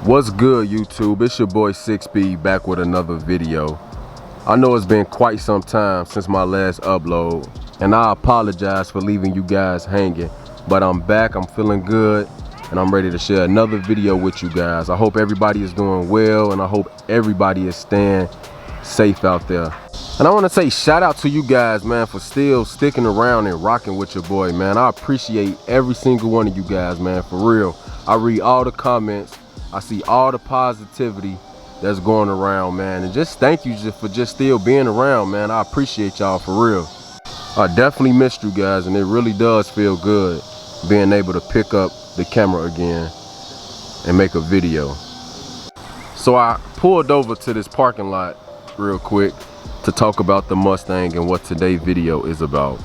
What's good, YouTube? It's your boy 6B back with another video. I know it's been quite some time since my last upload, and I apologize for leaving you guys hanging, but I'm back, I'm feeling good, and I'm ready to share another video with you guys. I hope everybody is doing well, and I hope everybody is staying safe out there. And I want to say shout out to you guys, man, for still sticking around and rocking with your boy, man. I appreciate every single one of you guys, man, for real. I read all the comments, I see all the positivity that's going around, man, and just thank you for just still being around, man. I appreciate y'all for real. I definitely missed you guys, and it really does feel good being able to pick up the camera again and make a video. So I pulled over to this parking lot real quick to talk about the Mustang and what today's video is about.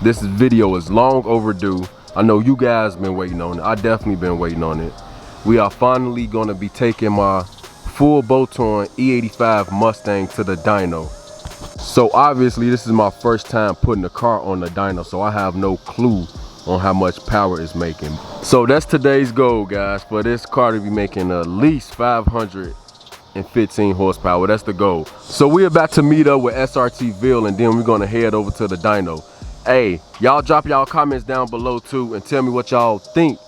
This video is long overdue. I know you guys been waiting on it. I definitely been waiting on it. We are finally gonna be taking my full bolt-on E85 Mustang to the dyno. So obviously this is my first time putting a car on the dyno, so I have no clue on how much power it's making. So that's today's goal, guys, for this car to be making at least 515 horsepower. That's the goal. So we're about to meet up with SRT Veal, and then we're gonna head over to the dyno. Hey, y'all drop y'all comments down below too and tell me what y'all think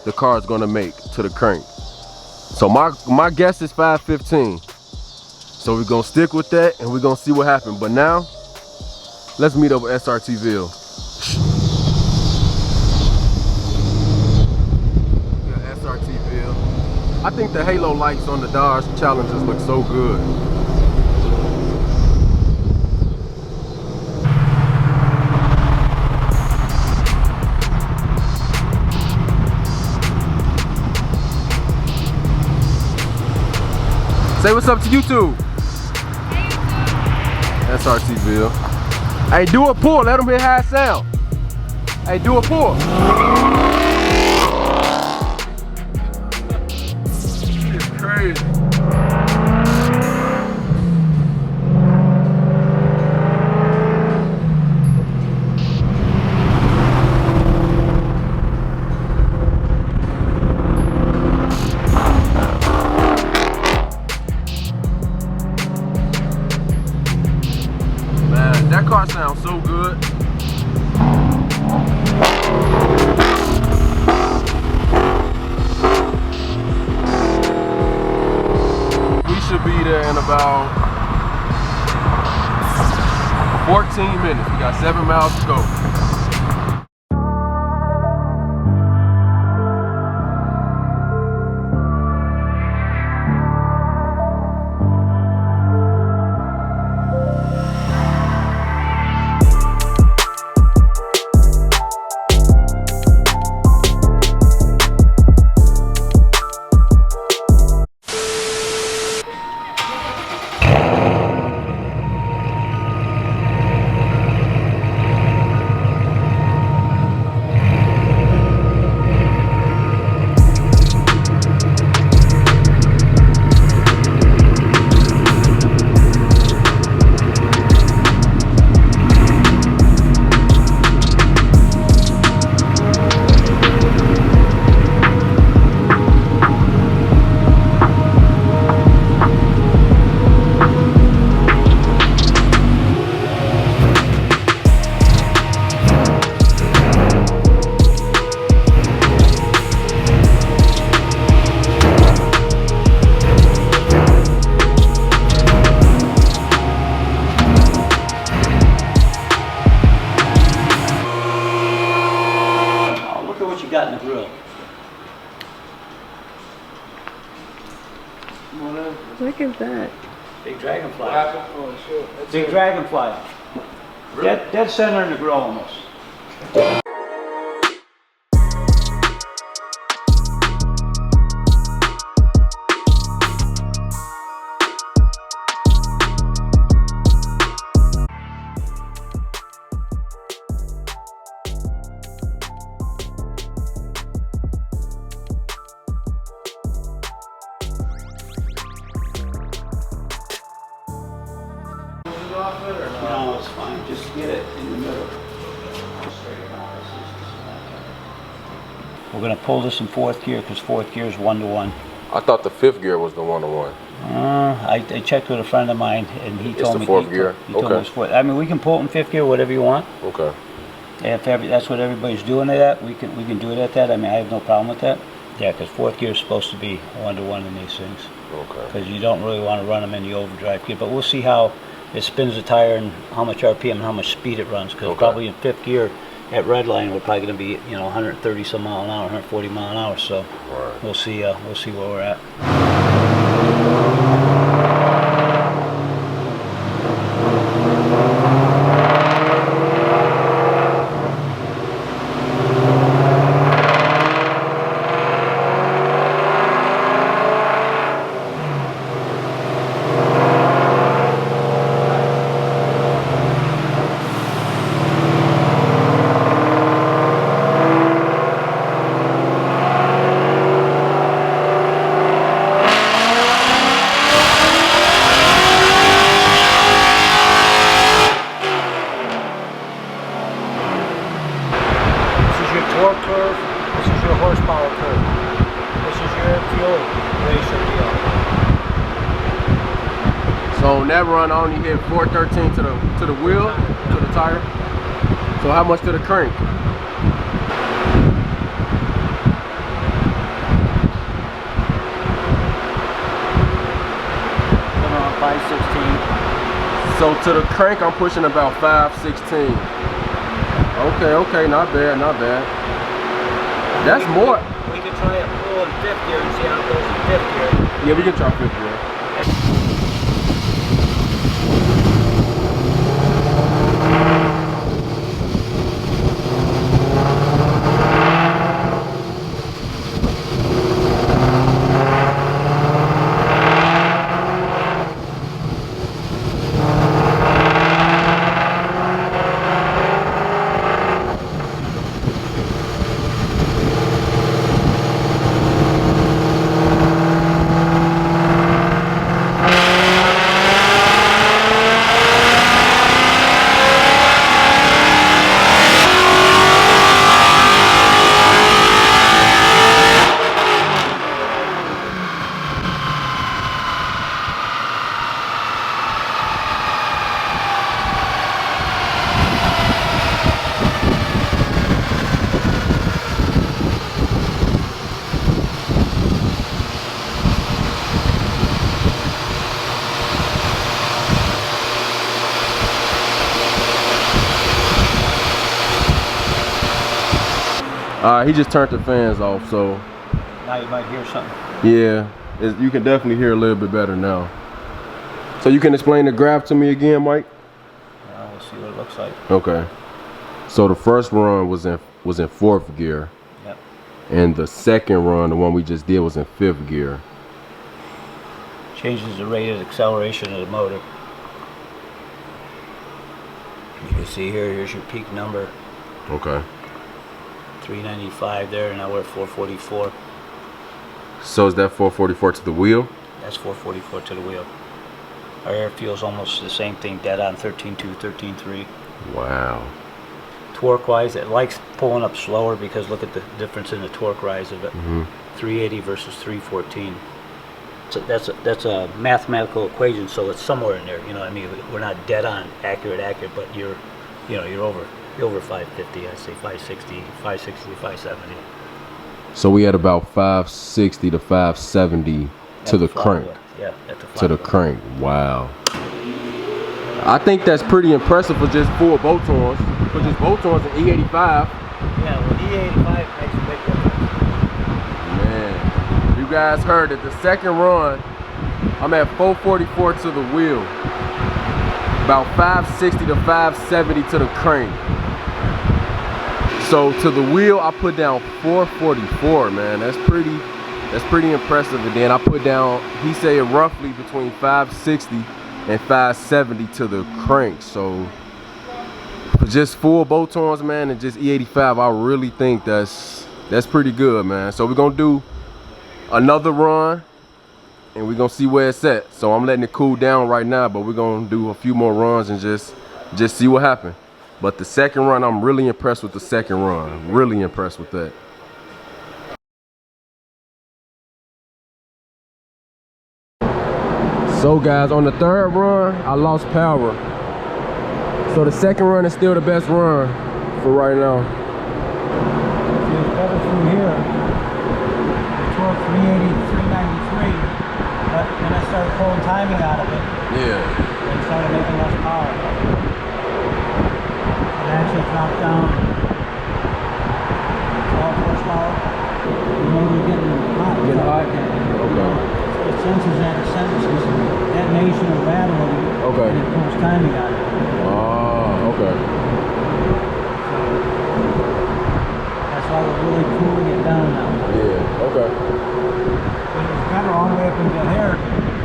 the car is gonna make to the crank. So my guess is 515. So we're gonna stick with that and we're gonna see what happens. But now, let's meet up with SRT Veal. Yeah, SRT Veal. I think the halo lights on the Dodge Challengers look so good. Say what's up to YouTube. Hey, SRT Veal. Hey, do a pull. Let them hear how it sound. Hey, do a pull. It's crazy. That car sounds so good. We should be there in about 14 minutes. We got 7 miles to go. Got in the grill. Look at that. Big dragonfly. Oh, sure. Big dragonfly. Really? Dead center in the grill almost. No, it's fine. Just get it in the middle. We're going to pull this in fourth gear because fourth gear is 1-to-1. I thought the 5th gear was the 1-to-1. I checked with a friend of mine, and he told me. It's the 4th gear? He told me it's 4th. I mean, we can pull it in 5th gear, whatever you want. Okay. If that's what everybody's doing it at, we can do it at that. I mean, I have no problem with that. Yeah, because 4th gear is supposed to be 1-to-1 in these things. Okay. Because you don't really want to run them in the overdrive gear. But we'll see how it spins the tire and how much RPM and how much speed it runs. Because probably in 5th gear at red line we're probably going to be 130 some mile an hour, 140 mile an hour. So we'll see where we're at. Torque curve, this is your horsepower curve. This is your fuel ratio deal. So on that run, I only hit 413 to the wheel, to the tire. So how much to the crank? Around 516. So to the crank, I'm pushing about 516. Okay, not bad, not bad. That's more. We could try a pull in 5th gear and see how it goes in 5th gear. Yeah, we can try 5th gear. He just turned the fans off, so Now you might hear something. yeah, you can definitely hear a little bit better now. So you can explain the graph to me again, Mike? We'll see what it looks like. Okay. So the first run was in 4th gear. Yep. And the second run, the one we just did, was in 5th gear. Changes the rate of acceleration of the motor. You can see here's your peak number. Okay. 395 there, and now we're at 444. So is that 444 to the wheel? That's 444 to the wheel. Our air fuel's almost the same thing, dead on 13.2, 13.3. Wow. Torque wise, it likes pulling up slower because look at the difference in the torque rise of it. 380 versus 314. So that's a mathematical equation, so it's somewhere in there. You know what I mean? We're not dead on accurate, but you're over 550. I say 560 to 570. So we had about 560 to 570 to the crank. Yeah, at the to the crank. Wow. I think that's pretty impressive for just full bolt-ons. For just bolt-ons in E85. Yeah, well, E85 makes a big difference. Man, you guys heard it. The second run, I'm at 444 to the wheel. About 560 to 570 to the crank. So to the wheel, I put down 444, man. That's pretty impressive. And then I put down, he said roughly between 560 and 570 to the crank. So for just full bolt-ons, man, and just E85, I really think that's pretty good, man. So we're gonna do another run and we're gonna see where it's at. So I'm letting it cool down right now, but we're gonna do a few more runs and just see what happens. But the second run, I'm really impressed with the second run. Really impressed with that. So guys, on the third run, I lost power. So the second run is still the best run for right now. It's better through here. The torque 380 to 393. But then I started pulling timing out of it. Yeah. And started making less power. It actually dropped down 12 horsepower. You know we're getting hot. Okay. It senses that detonation or rattling. Okay. And it pulls timing out of it. Oh, okay. That's why we're really cooling it down now. Yeah, okay. It was better all the way up into here.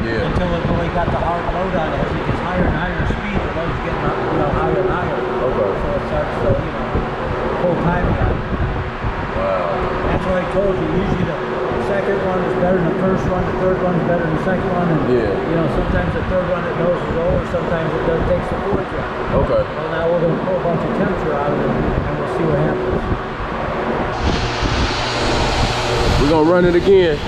Yeah. Until it really got the hard load on it. As it gets higher and higher speed, the load's getting up, higher and higher. Okay. So it starts to, pull timing out. Wow. That's what I told you. Usually the second one is better than the first one, the third one is better than the second one. And, sometimes the third one it knows is over, sometimes it does takes the fourth one. Okay. Well, now we're going to pull a bunch of temperature out of it, and we'll see what happens. We're going to run it again.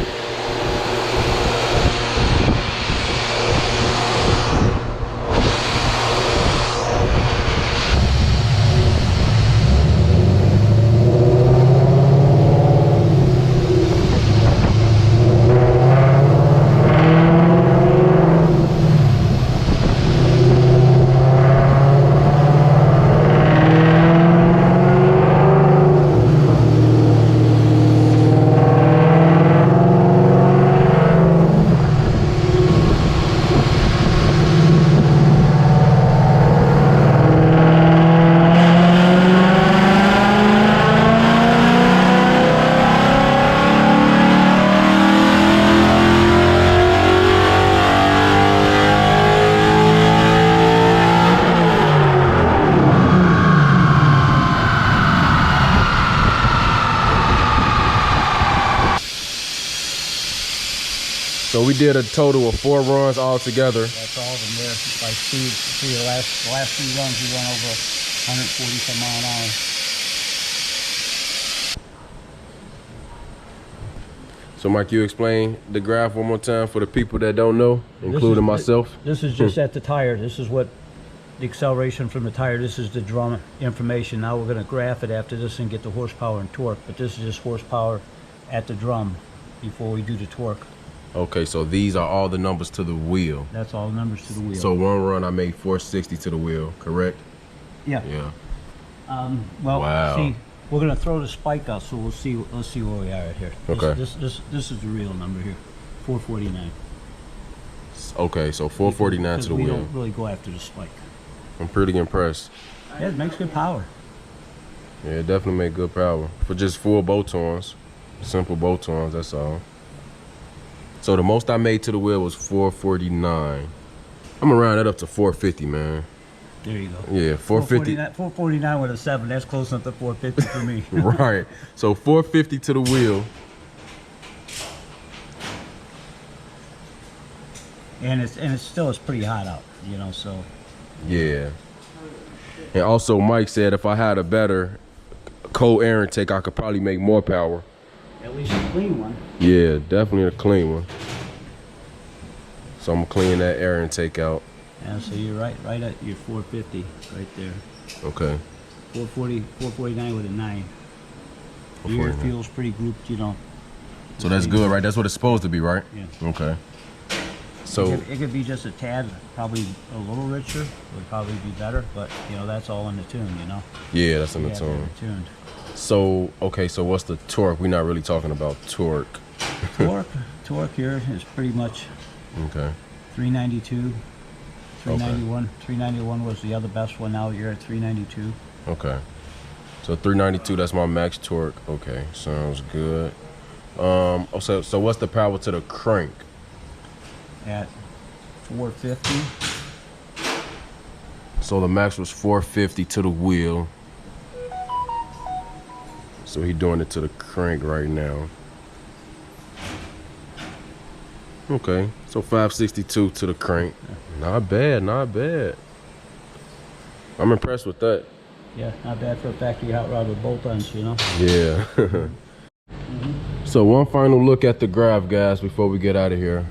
So we did a total of 4 runs all together. That's all of them there by speed. See the last 3 runs we run over 140 some mile an hour. So Mike, you explain the graph one more time for the people that don't know, including myself. This is just at the tire. This is what the acceleration from the tire. This is the drum information. Now we're going to graph it after this and get the horsepower and torque. But this is just horsepower at the drum before we do the torque. Okay, so these are all the numbers to the wheel. That's all the numbers to the wheel. So one run I made 460 to the wheel, correct? Yeah. Yeah. Well, wow. See, we're gonna throw the spike out, so we'll see. Let's see where we are at here. Okay. This is the real number here, 449. Okay, so 449 to the wheel. We don't really go after the spike. I'm pretty impressed. Yeah, it makes good power. Yeah, it definitely make good power for just full bolt-ons, simple bolt-ons. That's all. So the most I made to the wheel was 449. I'm gonna round that up to 450, man. There you go. Yeah, 450. 449 with a 7. That's close enough to 450 for me. Right. So 450 to the wheel. And it's still pretty hot out, so. Yeah. And also Mike said if I had a better cold air intake, I could probably make more power. At least a clean one. Yeah, definitely a clean one. So I'm gonna clean that air intake out. Yeah, so you're right at your 450 right there. Okay. 449 with a 9. Your air feels pretty grouped, So that's good, right? That's what it's supposed to be, right? Yeah. Okay. So it could be just a tad, probably a little richer, would probably be better, but that's all in the tune, yeah, that's in the tune. Tuned. So okay, so what's the torque? We're not really talking about torque. Torque here is pretty much Okay. 392, 391. 391 was the other best one. Now you're at 392. Okay. So 392, that's my max torque. Okay, sounds good. So what's the power to the crank? At 450. So the max was 450 to the wheel. So he doing it to the crank right now. Okay, so 562 to the crank. Not bad, not bad. I'm impressed with that. Yeah, not bad for a factory hot rod with bolt-ons, Yeah. So one final look at the graph, guys, before we get out of here.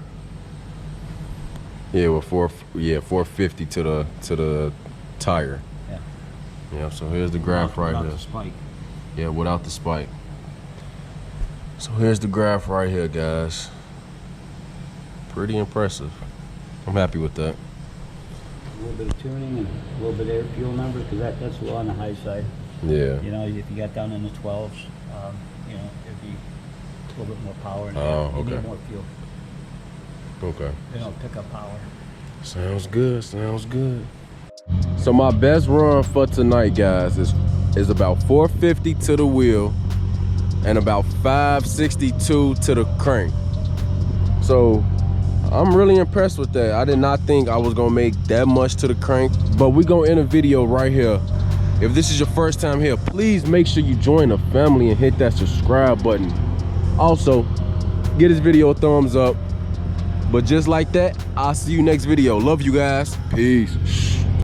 Yeah, with 450 to the tire. Yeah. Yeah, so here's the graph right without here. the spike. Yeah, without the spike. So here's the graph right here, guys. Pretty impressive. I'm happy with that. A little bit of tuning and a little bit of air fuel numbers, because that's a little on the high side. Yeah. You know, if you got down in the 12s, you know, it'd be a little bit more power and Oh, you okay. need more fuel. Okay. You know, pick up power. Sounds good, sounds good. So my best run for tonight, guys, is about 450 to the wheel and about 562 to the crank. So I'm really impressed with that. I did not think I was gonna make that much to the crank, but we're gonna end a video right here. If this is your first time here, please make sure you join the family and hit that subscribe button. Also, give this video a thumbs up. But just like that, I'll see you next video. Love you guys. Peace.